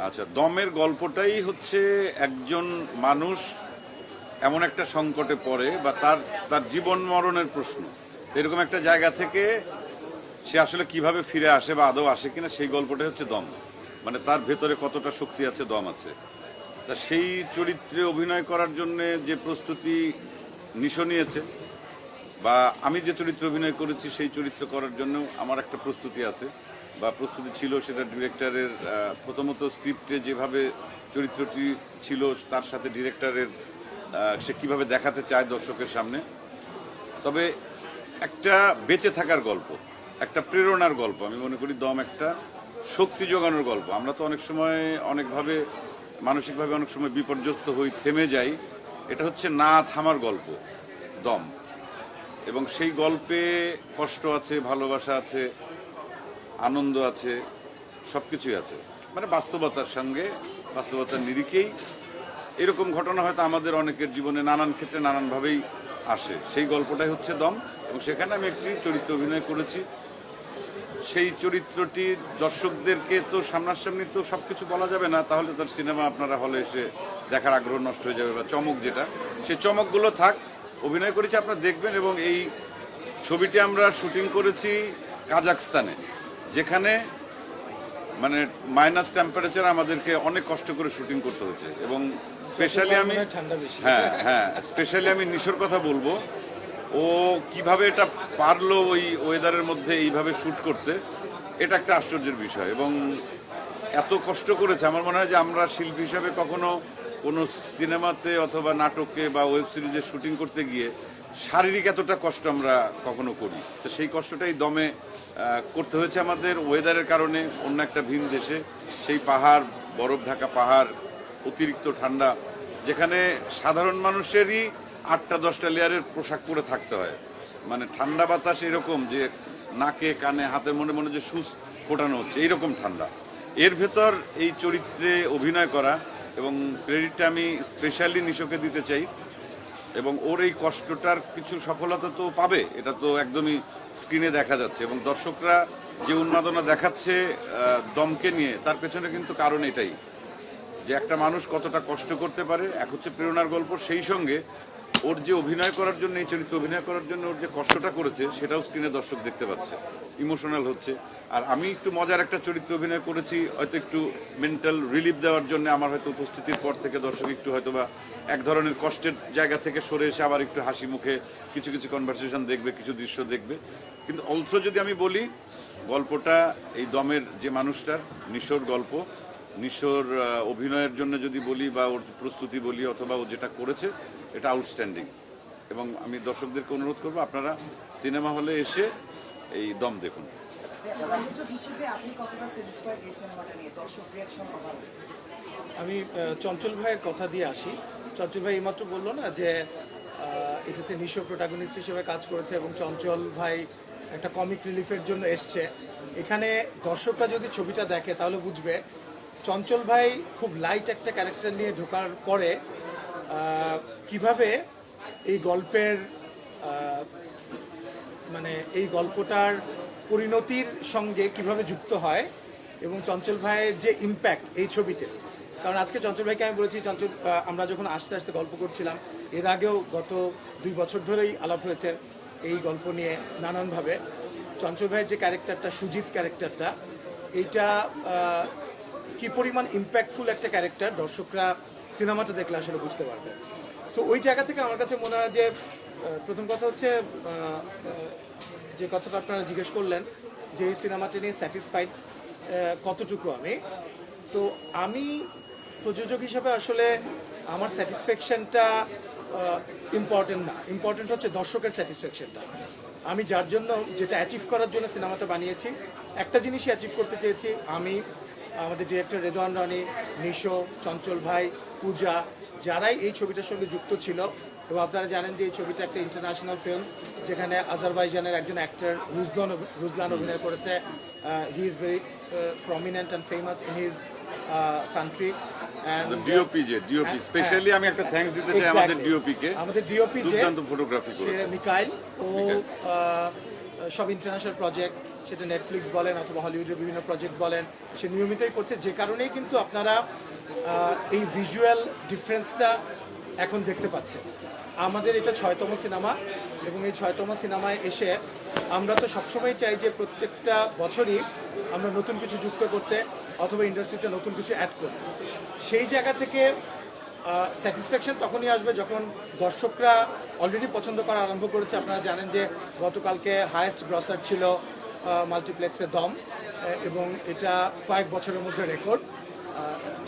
আচ্ছা, দমের গল্পটাই হচ্ছে একজন মানুষ এমন একটা সংকটে পড়ে বা তার তার জীবন মরণের প্রশ্ন। এরকম একটা জায়গা থেকে সে আসলে কিভাবে ফিরে আসে বা আদৌ আসে কিনা সেই গল্পটাই হচ্ছে দম। মানে তার ভেতরে কতটা শক্তি আছে, দম আছে। তা সেই চরিত্রে অভিনয় করার জন্য যে প্রস্তুতি নিশো নিয়েছে, বা আমি যে চরিত্রে অভিনয় করেছি সেই চরিত্র করার জন্য আমার একটা প্রস্তুতি আছে বা প্রস্তুতি ছিল। সেটা ডিরেক্টরের প্রথমত স্ক্রিপ্টে যেভাবে চরিত্রটি ছিল তার সাথে ডিরেক্টরের সে কিভাবে দেখাতে চায় দর্শকের সামনে। তবে একটা বেঁচে থাকার গল্প, একটা প্রেরণার গল্প। আমি মনে করি দম একটা শক্তি যোগানোর গল্প। আমরা তো অনেক সময় অনেকভাবে মানসিকভাবে অনেক সময় বিপর্যস্ত হই, থেমে যাই। এটা হচ্ছে না থামার গল্প দম। এবং সেই গল্পে কষ্ট আছে, ভালোবাসা আছে, আনন্দ আছে, সব কিছুই আছে। মানে বাস্তবতার সঙ্গে, বাস্তবতার নিরিখেই এরকম ঘটনা হয়তো আমাদের অনেকের জীবনে নানান ক্ষেত্রে নানানভাবেই আসে। সেই গল্পটাই হচ্ছে দম। এবং সেখানে আমি একটি চরিত্র অভিনয় করেছি। সেই চরিত্রটি দর্শকদেরকে তো সামনাসামনি তো সব কিছু বলা যাবে না, তাহলে তার সিনেমা আপনারা হলে এসে দেখার আগ্রহ নষ্ট হয়ে যাবে, বা চমক যেটা, সেই চমকগুলো থাক। অভিনয় করেছি, আপনারা দেখবেন। এবং এই ছবিটি আমরা শুটিং করেছি কাজাখস্তানে, যেখানে মানে মাইনাস টেম্পারেচার আমাদেরকে অনেক কষ্ট করে শুটিং করতে হয়েছে। এবং স্পেশালি আমি স্পেশালি আমি নিশোর কথা বলবো। ও কিভাবে এটা পারলো ওই ওয়েদারের মধ্যে এইভাবে শ্যুট করতে, এটা একটা আশ্চর্যের বিষয়। এবং এত কষ্ট করেছে, আমার মনে হয় যে আমরা শিল্পী হিসাবে কখনো কোনো সিনেমাতে অথবা নাটকে বা ওয়েব সিরিজে শুটিং করতে গিয়ে শারীরিক এতটা কষ্ট আমরা কখনো করি। তো সেই কষ্টটাই দমে করতে হয়েছে আমাদের ওয়েদারের কারণে। অন্য একটা ভিন দেশে, সেই পাহাড়, বরফ ঢাকা পাহাড়, অতিরিক্ত ঠান্ডা, যেখানে সাধারণ মানুষেরই 8-10টা লেয়ারের পোশাক পরে থাকতে হয়। মানে ঠান্ডা বাতাস এরকম যে নাকে কানে হাতের মনে মনে যে সুচ ফোটানো হচ্ছে, এইরকম ঠান্ডা। এর ভেতর এই চরিত্রে অভিনয় করা, এবং ক্রেডিটটা আমি স্পেশালি নিশোকে দিতে চাই। এবং ওর এই কষ্টটার কিছু সফলতা তো পাবে, এটা তো একদমই স্ক্রিনে দেখা যাচ্ছে। এবং দর্শকরা যে উন্মাদনা দেখাচ্ছে দমকে নিয়ে, তার পেছনে কিন্তু কারণ এটাই যে একটা মানুষ কতটা কষ্ট করতে পারে। এক হচ্ছে প্রেরণার গল্প, সেই সঙ্গে ওর যে অভিনয় করার জন্য, এই চরিত্র অভিনয় করার জন্য ওর যে কষ্টটা করেছে সেটাও স্ক্রিনে দর্শক দেখতে পাচ্ছে, ইমোশনাল হচ্ছে। আর আমি একটু মজার একটা চরিত্র অভিনয় করেছি, হয়তো একটু মেন্টাল রিলিফ দেওয়ার জন্য। আমার হয়তো উপস্থিতির পর থেকে দর্শক একটু হয়তো বা এক ধরনের কষ্টের জায়গা থেকে সরে এসে আবার একটু হাসি মুখে কিছু কিছু কনভারসেশন দেখবে, কিছু দৃশ্য দেখবে। কিন্তু অলসো যদি আমি বলি, গল্পটা এই দমের যে মানুষটার, নিশোর গল্প, নিশোর অভিনয়ের জন্য যদি বলি বা ওর প্রস্তুতি বলি অথবা ও যেটা করেছে, এটা আউটস্ট্যান্ডিং। এবং আমি দর্শকদেরকে অনুরোধ করবো, আপনারা সিনেমা হলে এসে এই দম দেখুন। আমি চঞ্চল ভাইয়ের কথা দিয়ে আসি। চঞ্চল ভাই এইমাত্র বললো না যে এটাতে নিশো প্রোটাগনিস্ট হিসেবে কাজ করেছে এবং চঞ্চল ভাই একটা কমিক রিলিফের জন্য এসছে। এখানে দর্শকরা যদি ছবিটা দেখে তাহলে বুঝবে চঞ্চল ভাই খুব লাইট একটা ক্যারেক্টার নিয়ে ঢোকার পরে কিভাবে এই গল্পের মানে এই গল্পটার পরিণতির সঙ্গে কিভাবে যুক্ত হয়, এবং চঞ্চল ভাইয়ের যে ইম্প্যাক্ট এই ছবিতে। কারণ আজকে চঞ্চল ভাইকে আমি বলেছি, চঞ্চল আমরা যখন আস্তে আস্তে গল্প করছিলাম, এর আগেও গত 2 বছর ধরেই আলাপ হয়েছে এই গল্প নিয়ে নানানভাবে। চঞ্চল ভাইয়ের যে ক্যারেক্টারটা, সুজিত ক্যারেক্টারটা, এইটা কি পরিমাণ ইম্প্যাক্টফুল একটা ক্যারেক্টার, দর্শকরা সিনেমাটা দেখলে আসলে বুঝতে পারবে। সো ওই জায়গা থেকে আমার কাছে মনে হয় যে প্রথম কথা হচ্ছে যে কথাটা আপনারা জিজ্ঞেস করলেন যে এই সিনেমাটা নিয়ে স্যাটিসফাইড কতটুকু আমি প্রযোজক হিসেবে আসলে আমার স্যাটিসফ্যাকশনটা ইম্পর্টেন্ট না, ইম্পর্টেন্ট হচ্ছে দর্শকের স্যাটিসফ্যাকশনটা। আমি যার জন্য যেটা অ্যাচিভ করার জন্য সিনেমাটা বানিয়েছি, একটা জিনিসই অ্যাচিভ করতে চেয়েছি। আমি, আমাদের ডিরেক্টর রেদওয়ান রনি, নিশো, চঞ্চল ভাই, পূজা, যারাই এই ছবিটার সঙ্গে যুক্ত ছিল। এবং আপনারা জানেন যে এই ছবিটা একটা ইন্টারন্যাশনাল ফিল্ম, যেখানে আজারবাইজানের একজন অ্যাক্টর রুজলান অভিনয় করেছে। He is very prominent and famous in his country. DOP specially আমি একটা থ্যাঙ্কস দিতে চাই আমাদের ডিওপি কে, আমাদের ডিওপি যে দুর্দান্ত ফটোগ্রাফি করেছে, মিকাইল। ও সব ইন্টারন্যাশনাল প্রজেক্ট, সেটা নেটফ্লিক্স বলেন অথবা হলিউডের বিভিন্ন প্রজেক্ট বলেন, সে নিয়মিতই করছে, যে কারণেই কিন্তু আপনারা এই ভিজুয়াল ডিফারেন্সটা এখন দেখতে পাচ্ছেন। আমাদের এটা 6তম সিনেমা, এবং এই 6তম সিনেমায় এসে আমরা তো সবসময় চাই যে প্রত্যেকটা বছরই আমরা নতুন কিছু যুক্ত করতে অথবা ইন্ডাস্ট্রিতে নতুন কিছু অ্যাড করতে। সেই জায়গা থেকে স্যাটিসফ্যাকশন তখনই আসবে যখন দর্শকরা অলরেডি পছন্দ করা আরম্ভ করেছে। আপনারা জানেন যে গতকালকে হায়েস্ট গ্রসার ছিল মাল্টিপ্লেক্সের দম, এবং এটা কয়েক বছরের মধ্যে রেকর্ড।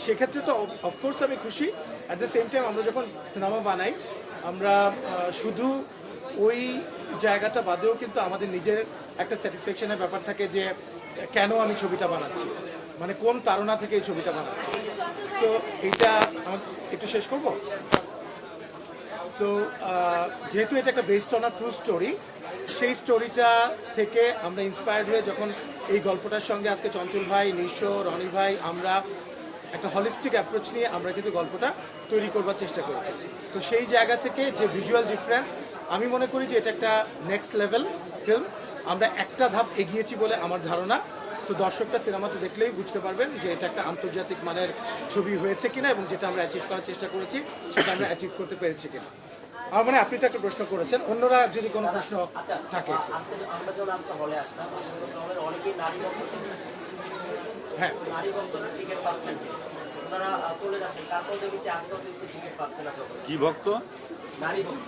সেক্ষেত্রে তো অফকোর্স আমি খুশি। অ্যাট দ্য সেম টাইম আমরা যখন সিনেমা বানাই আমরা শুধু ওই জায়গাটা বাদেও কিন্তু আমাদের নিজের একটা স্যাটিসফ্যাকশনের ব্যাপার থাকে যে কেন আমি ছবিটা বানাচ্ছি, মানে কোন তাড়না থেকে এই ছবিটা বানাচ্ছি। তো এইটা আমার একটু শেষ করব। তো যেহেতু এটা একটা based on a true story, সেই স্টোরিটা থেকে আমরা ইন্সপায়ার্ড হয়ে যখন এই গল্পটার সঙ্গে আজকে চঞ্চল ভাই, নিশো, রনি ভাই, আমরা একটা হলিস্টিক অ্যাপ্রোচ নিয়ে আমরা কিন্তু গল্পটা তৈরি করবার চেষ্টা করেছি। তো সেই জায়গা থেকে যে ভিজুয়াল ডিফারেন্স, আমি মনে করি যে এটা একটা নেক্সট লেভেল ফিল্ম। আমরা একটা ধাপ এগিয়েছি বলে আমার ধারণা। তো দর্শকরা সিনেমাটা দেখলেই বুঝতে পারবেন যে এটা একটা আন্তর্জাতিক মানের ছবি হয়েছে কিনা, এবং যেটা আমরা অ্যাচিভ করার চেষ্টা করেছি সেটা আমরা অ্যাচিভ করতে পেরেছি কিনা। আমার মানে আপনি তো একটা প্রশ্ন করেছেন, অন্যরা যদি কোনো প্রশ্ন থাকে। আজকে আমরা যখন আজকে হলে আসলাম, দলের অনেকেই নারী ভক্ত ছিলেন। হ্যাঁ, নারী ভক্তরা টিকিট পাচ্ছেন, ওনারা চলে যাচ্ছেন। তারপর দেখেছি আজকেও দেখছি টিকিট পাচ্ছে না। কি ভক্ত? নারী ভক্ত।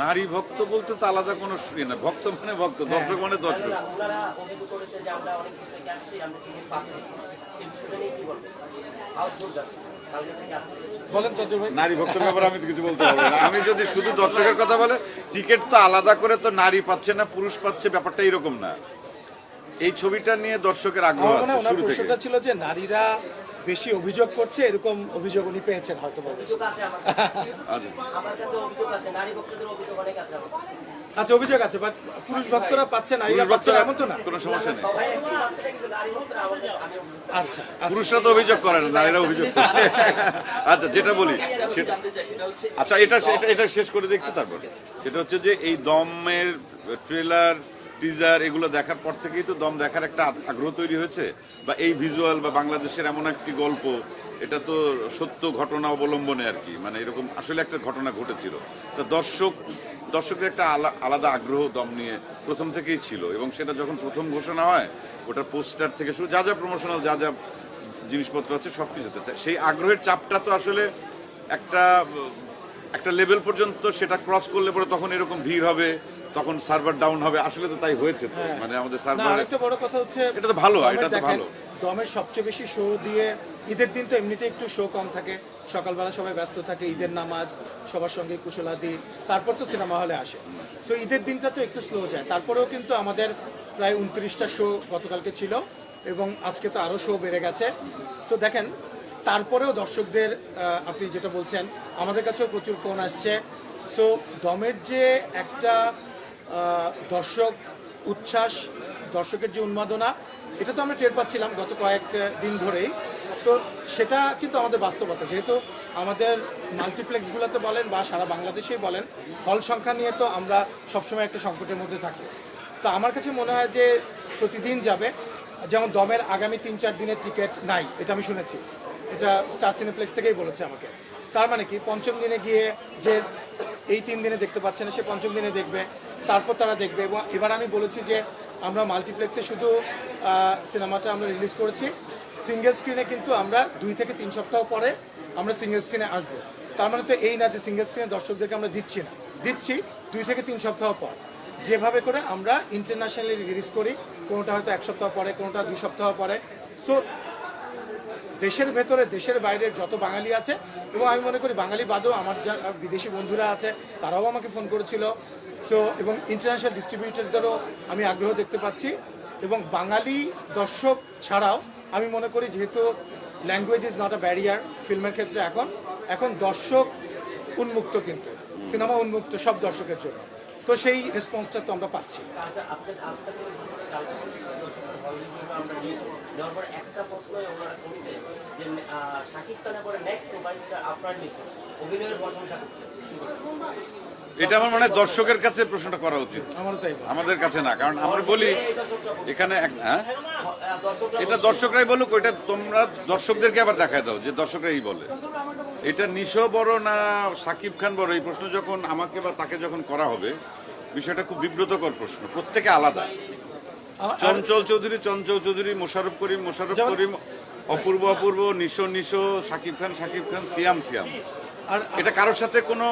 নারী ভক্ত বলতে তো আলাদা কোনো ইয়ে না, ভক্ত মানে ভক্ত, দর্শক মানে দর্শক। ওনারা অভিযোগ করেছে যে আমরা অনেক দূর থেকে আসছি, আমরা টিকিট পাচ্ছি। সেই বিষয়টা নিয়ে কি বলবেন? হাউসফুল যাচ্ছে কালকে থেকে আসছে। বলেন চঞ্চল ভাই। নারী ভক্তের ব্যাপারে আমি তো কিছু বলতে পারবো না। আমি যদি শুধু দর্শকের কথা বলে, টিকিট তো আলাদা করে তো নারী পাচ্ছে না পুরুষ পাচ্ছে, ব্যাপারটা এরকম না। এই ছবিটা নিয়ে দর্শকের আগ্রহ আমার মনে হয় আছে ওনার শুরু থেকে। প্রশ্নটা ছিল যে নারীরা বেশি অভিযোগ করছে, এরকম অভিযোগ উনি পেয়েছেন হয়তো। অভিযোগ আছে আমার আচ্ছা। আমার কাছে অভিযোগ আছে, নারী ভক্তদের অভিযোগ অনেক আছে আমার কাছে। আচ্ছা, অভিযোগ আছে, বাট পুরুষ ভক্তরা পাচ্ছে, নারীরা পুরুষ পাচ্ছে না, ভক্তরা এমন তো না। কোনো সমস্যা নেই। সবাই একই পাচ্ছে না, কিন্তু নারী ভক্তরা আমাদের আমি আচ্ছা, পুরুষরা তো অভিযোগ করে না, নারীরা অভিযোগ করে। আচ্ছা, যেটা বলি সেটা, আচ্ছা এটা এটা শেষ করে দেখতে, তারপর সেটা হচ্ছে যে এই দমের ট্রেলার, টিজার এগুলো দেখার পর থেকেই তো দম দেখার একটা আগ্রহ তৈরি হয়েছে, বা এই ভিজুয়াল বা বাংলাদেশের এমন একটি গল্প, এটা তো সত্য ঘটনা অবলম্বনে আর কি, মানে এরকম আসলে একটা ঘটনা ঘটেছিল। তা দর্শকদের একটা আলাদা আগ্রহ দম নিয়ে প্রথম থেকেই ছিল, এবং সেটা যখন প্রথম ঘোষণা হয়, ওটার পোস্টার থেকে শুরু যা যা প্রমোশনাল যা যা জিনিসপত্র আছে সব কিছুতে, সেই আগ্রহের চাপটা তো আসলে একটা লেভেল পর্যন্ত সেটা ক্রস করলে পরে তখন এরকম ভিড় হবে, তখন সার্ভার ডাউন হবে। আসলে তো তাই হয়েছে তো, মানে আমাদের না, সার্ভার। আরেকটা বড় কথা হচ্ছে এটা তো ভালো, দমের এটা তো দেখেন, ভালো। দমের সবচেয়ে বেশি শো দিয়ে, ঈদের দিন তো এমনিতে একটু শো কম থাকে, সকালবেলা সবাই ব্যস্ত থাকে, ঈদের নামাজ, সবার সঙ্গে কুশলাদি, তারপর তো সিনেমা হলে আসে। সো ঈদের দিনটা তো একটু স্লো যায়, তারপরেও কিন্তু আমাদের প্রায় 29টা শো গতকালকে ছিল, এবং আজকে তো আরও শো বেড়ে গেছে। সো দেখেন, তারপরেও দর্শকদের আপনি যেটা বলছেন, আমাদের কাছেও প্রচুর ফোন আসছে। সো দমের যে একটা দর্শক উচ্ছ্বাস, দর্শকের যে উন্মাদনা, এটা তো আমরা টের পাচ্ছিলাম গত কয়েক দিন ধরেই। তো সেটা কিন্তু আমাদের বাস্তবতা, যেহেতু আমাদের মাল্টিপ্লেক্সগুলোতে বলেন বা সারা বাংলাদেশেই বলেন, হল সংখ্যা নিয়ে তো আমরা সবসময় একটা সংকটের মধ্যে থাকি। তো আমার কাছে মনে হয় যে প্রতিদিন যাবে, যেমন দমের আগামী 3-4 দিনের টিকিট নাই, এটা আমি শুনেছি, এটা স্টার সিনেপ্লেক্স থেকেই বলেছে আমাকে। তার মানে কি, পঞ্চম দিনে গিয়ে যে এই 3 দিনে দেখতে পাচ্ছে না, সে পঞ্চম দিনে দেখবে, তারপর তারা দেখবে। এবং এবার আমি বলেছি যে আমরা মাল্টিপ্লেক্সে শুধু সিনেমাটা আমরা রিলিজ করেছি, সিঙ্গেল স্ক্রিনে কিন্তু আমরা 2 থেকে 3 সপ্তাহ পরে আমরা সিঙ্গেল স্ক্রিনে আসবো। তার মানে তো এই না যে সিঙ্গেল স্ক্রিনে দর্শকদেরকে আমরা দিচ্ছি না, দিচ্ছি 2 থেকে 3 সপ্তাহ পর। যেভাবে করে আমরা ইন্টারন্যাশনালি রিলিজ করি, কোনোটা হয়তো 1 সপ্তাহ পরে, কোনোটা 2 সপ্তাহ পরে। সো দেশের ভেতরে দেশের বাইরের যত বাঙালি আছে, এবং আমি মনে করি বাঙালি বাদেও আমার যা বিদেশি বন্ধুরা আছে তারাও আমাকে ফোন করেছিল। সো এবং ইন্টারন্যাশনাল ডিস্ট্রিবিউটরদেরও আমি আগ্রহ দেখতে পাচ্ছি। এবং বাঙালি দর্শক ছাড়াও আমি মনে করি, যেহেতু language is not a barrier ফিল্মের ক্ষেত্রে, এখন দর্শক উন্মুক্ত, কিন্তু সিনেমা উন্মুক্ত সব দর্শকের জন্য। তো সেই রেসপন্সটা তো আমরা পাচ্ছি। আজকে আমরা নেওয়ার পর একটা প্রশ্ন ওনারা করছে যে শাকিব খানের পরে নেক্সট সুপারস্টার আপনার নিশ্চয় অভিনয়ের প্রশংসা করছে। এটা আমার মনে হয় দর্শকের কাছে প্রশ্নটা করা উচিত, আমারও তাই মনে হয়। আমাদের কাছে না। কারণ আমরা বলি এখানে হ্যাঁ দর্শকরা এটা দর্শকরাই বলুক, ওইটা তোমরা দর্শকদেরকে আবার দেখায় দাও যে দর্শকরাই বলে। এটা নিশো বড় না সাকিব খান বড়, এই প্রশ্ন যখন আমাকে বা তাকে যখন করা হবে, বিষয়টা খুব বিব্রতকর প্রশ্ন। প্রত্যেকে আলাদা। চঞ্চল চৌধুরী, মোশাররফ করিম, অপূর্ব নিশো সাকিব খান, সিয়াম। আর এটা কারোর সাথে কোনো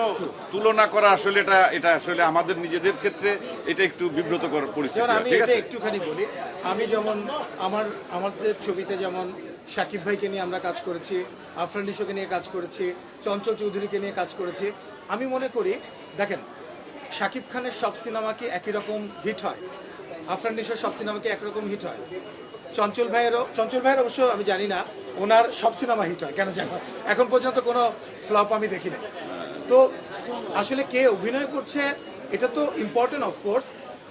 তুলনা করা আসলে এটা আসলে আমাদের নিজেদের ক্ষেত্রে এটা একটু বিব্রতকর পরিস্থিতি যেমন হয়, আমি ঠিক এটা আছে? একটুখানি বলি, আমি যেমন আমাদের ছবিতে যেমন শাকিব ভাইকে নিয়ে আমরা কাজ করেছি, আফরান নিশোকে নিয়ে কাজ করেছি, চঞ্চল চৌধুরীকে নিয়ে কাজ করেছি। আমি মনে করি, দেখেন, শাকিব খানের সব সিনেমা কি একই রকম হিট হয়? আফরান নিশোর সব সিনেমা কি একরকম হিট হয়? চঞ্চল ভাইয়ের অবশ্য আমি জানি না ওনার সব সিনেমা হিট হয় কেন জানো, এখন পর্যন্ত কোনো ফ্লপ আমি দেখি নাই। তো আসলে কে অভিনয় করছে এটা তো ইম্পর্টেন্ট অফকোর্স,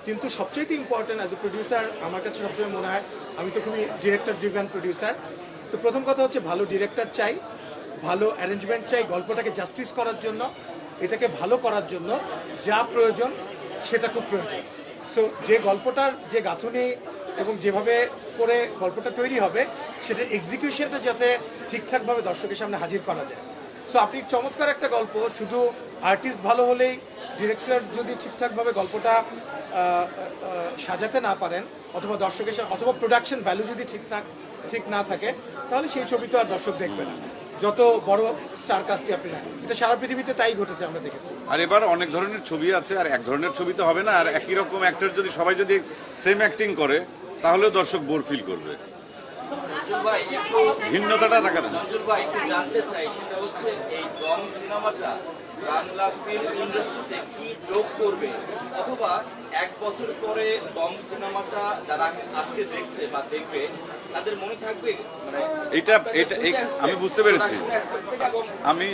কিন্তু সবচেয়ে ইম্পর্টেন্ট অ্যাজ এ প্রডিউসার আমার কাছে সবসময় মনে হয়, আমি তো খুবই ডিরেক্টর ড্রিভেন প্রডিউসার। তো প্রথম কথা হচ্ছে ভালো ডিরেক্টর চাই, ভালো অ্যারেঞ্জমেন্ট চাই, গল্পটাকে জাস্টিস করার জন্য, এটাকে ভালো করার জন্য যা প্রয়োজন সেটা খুব প্রয়োজন। সো যে গল্পটার যে গাঁথুনি এবং যেভাবে করে গল্পটা তৈরি হবে সেটার এক্সিকিউশনটা যাতে ঠিকঠাকভাবে দর্শকের সামনে হাজির করা যায়। সো আপনি চমৎকার একটা গল্প, শুধু আর্টিস্ট ভালো হলেই, ডিরেক্টর যদি ঠিকঠাকভাবে গল্পটা সাজাতে না পারেন, অথবা দর্শকের সাথে, অথবা প্রোডাকশন ভ্যালু যদি ঠিক না থাকে, তাহলে সেই ছবি তো আর দর্শক দেখবে না, যত বড় স্টার কাস্টই আপনি নেন। এটা সারা পৃথিবীতে তাই ঘটেছে, আমরা দেখেছি। আর এবার অনেক ধরনের ছবি আছে, আর এক ধরনের ছবি তো হবে না। আর একই রকম অ্যাক্টর যদি সবাই যদি সেম অ্যাক্টিং করে, তাহলেও দর্শক বোর ফিল করবে। মঞ্জুর ভাই একটু ভিন্নতাটা রাখা দেন। মঞ্জুর ভাই একটু জানতে চাই, সেটা হচ্ছে এই দম সিনেমাটা বাংলা ফিল্ম ইন্ডাস্ট্রিতে কি যোগ করবে, অথবা এক বছর পরে দম সিনেমাটা যারা আজকে দেখছে বা দেখবে তাদের মনে থাকবে, মানে আমি বুঝতে পেরেছি। production aspect থেকে এবং আমি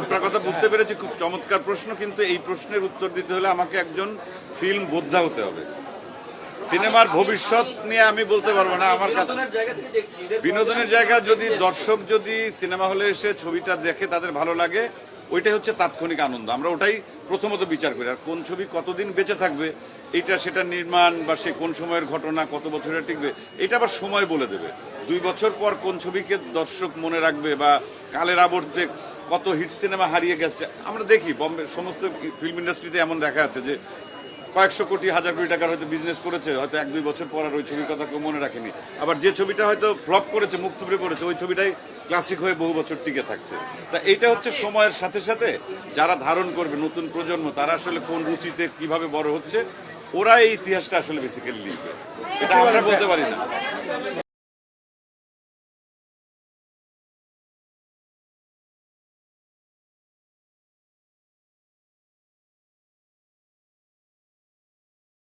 আপনার কথা বুঝতে পেরেছি, খুব চমৎকার প্রশ্ন। কিন্তু এই প্রশ্নের উত্তর দিতে হলে আমাকে একজন ফিল্ম বোদ্ধা হতে হবে। সিনেমার ভবিষ্যৎ নিয়ে আমি বলতে পারবো না। আমার কাছে বিনোদনের জায়গা থেকে দেখছি, বিনোদনের জায়গা, যদি দর্শক যদি সিনেমা হলে এসে ছবিটা দেখে তাদের ভালো লাগে, ওইটাই হচ্ছে তাৎক্ষণিক আনন্দ। আমরা ওটাই প্রথমত বিচার করি। আর কোন ছবি কতদিন বেঁচে থাকবে, এইটা সেটা নির্মাণ বা সে কোন সময়ের ঘটনা, কত বছরের টিকবে, এটা আবার সময় বলে দেবে। 2 বছর পর কোন ছবিকে দর্শক মনে রাখবে, বা কালের আবর্তে কত হিট সিনেমা হারিয়ে গেছে। আমরা দেখি বম্বে সমস্ত ফিল্ম ইন্ডাস্ট্রিতে এমন দেখা যাচ্ছে যে কয়েকশো কোটি, হাজার কোটি টাকার হয়তো বিজনেস করেছে, হয়তো 1-2 বছর পর আর ওই ছবির কথা কেউ মনে রাখেনি। আবার যে ছবিটা হয়তো ফ্লপ করেছে, মুখ থুবড়ে পড়েছে, ওই ছবিটাই ক্লাসিক হয়ে বহু বছর টিকে থাকছে। তা এইটা হচ্ছে সময়ের সাথে সাথে যারা ধারণ করবে, নতুন প্রজন্ম, তারা আসলে কোন রুচিতে কিভাবে বড় হচ্ছে, ওরা এই ইতিহাসটা আসলে বেসিক্যালি লিখবে। এটা আমরা বলতে পারি না।